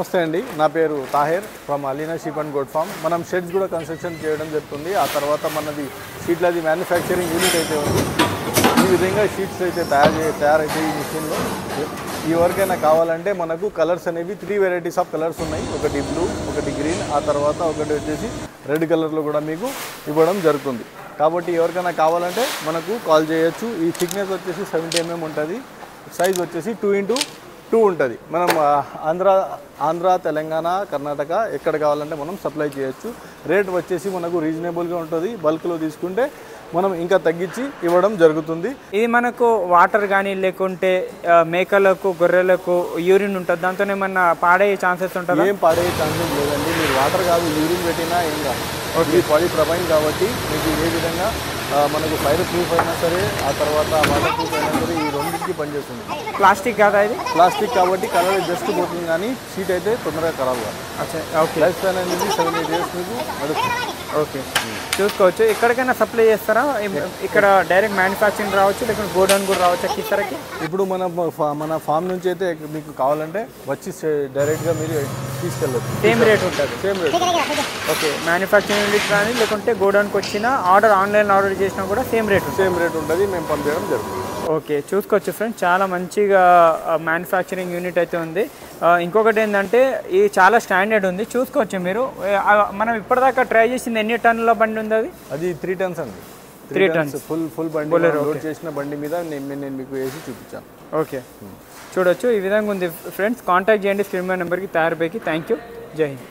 నమస్తే అండి, నా పేరు Taher from Alina sheep and goat farm. మనం షెడ్స్ కూడా కన్స్ట్రక్షన్ చేయడం జరుగుతుంది. ఆ తర్వాత మనది షీట్లది మ్యానుఫ్యాక్చరింగ్ యూనిట్ అయితే ఉంది. ఈ విధంగా షీట్స్ అయితే తయారైతే ఈ మిషన్లో. ఎవరికైనా కావాలంటే మనకు కలర్స్ అనేవి 3 వెరైటీస్ ఆఫ్ కలర్స్ ఉన్నాయి. ఒకటి బ్లూ, ఒకటి గ్రీన్, ఆ తర్వాత ఒకటి వచ్చేసి రెడ్ కలర్లో కూడా మీకు ఇవ్వడం జరుగుతుంది. కాబట్టి ఎవరికైనా కావాలంటే మనకు కాల్ చేయొచ్చు. ఈ థిక్నెస్ వచ్చేసి 70 mm ఉంటుంది. సైజ్ వచ్చేసి 2x2 ఉంటుంది. మనం ఆంధ్ర, తెలంగాణ, కర్ణాటక ఎక్కడ కావాలంటే మనం సప్లై చేయొచ్చు. రేట్ వచ్చేసి మనకు రీజనబుల్గా ఉంటుంది. బల్క్లో తీసుకుంటే మనం ఇంకా తగ్గించి ఇవ్వడం జరుగుతుంది. ఇది మనకు వాటర్ కానీ లేకుంటే మేకలకు, గొర్రెలకు యూరిన్ ఉంటుంది, దాంతో ఏమన్నా పాడయ్యే ఛాన్సెస్ ఉంటుంది? ఏం పాడయ్యే ఛాన్సెస్ లేదండి. మీరు వాటర్ కాదు యూరిన్ పెట్టినా ఏం కాదు. ఈ పాలిప్రొపైన్ కాబట్టి మీకు ఏ విధంగా మనకు ఫైర్ ప్రూఫ్ అయినా సరే, ఆ తర్వాత వాటర్ ప్రూఫ్ అయినా సరే, ఈ రెండింటికి పనిచేస్తుంది. ప్లాస్టిక్ కాదా ఇది? ప్లాస్టిక్ కాబట్టి కలర్ జస్ట్ పోతుంది, కానీ షీట్ అయితే తొందరగా ఖరాబ్ కాదు. ఓకే. లైఫ్ స్పాన్ అనేది 7-8 years మీకు నడుస్తుంది. ఓకే, చూసుకోవచ్చు. ఎక్కడికైనా సప్లై చేస్తారా? ఇక్కడ డైరెక్ట్ మ్యానుఫ్యాక్చరింగ్ రావచ్చు, లేకుంటే గోడౌన్ కూడా రావచ్చు కిసరకి? ఇప్పుడు మన ఫామ్ నుంచి అయితే మీకు కావాలంటే వచ్చి డైరెక్ట్గా మీరు తీసుకెళ్ళచ్చు. సేమ్ రేట్ ఉంటుంది? Same rate. Okay, manufacturing unit కానీ లేకుంటే గోడౌన్కి వచ్చిన ఆన్లైన్ ఆర్డర్ చేసినా కూడా సేమ్ రేట్ ఉంటుంది. మేము పంపించడం జరుగుతుంది. ఓకే, చూసుకోవచ్చు ఫ్రెండ్స్, చాలా మంచిగా మ్యానుఫ్యాక్చరింగ్ యూనిట్ అయితే ఉంది. ఇంకొకటి ఏంటంటే ఇది చాలా స్టాండర్డ్ ఉంది. చూసుకోవచ్చు మీరు. మనం ఇప్పటిదాకా ట్రై చేసింది ఎన్ని టన్నుల బండి ఉంది? అది 3 tons అండి. 3 tons ఫుల్ బండి లోడ్ చేసిన బండి మీద నేను మీకు వేసి చూపించాను. ఓకే, చూడొచ్చు. ఈ విధంగా ఉంది ఫ్రెండ్స్. కాంటాక్ట్ చేయండి స్క్రీన్ మీద నెంబర్కి. తయారు బైకి. Thank you. జై హింద్.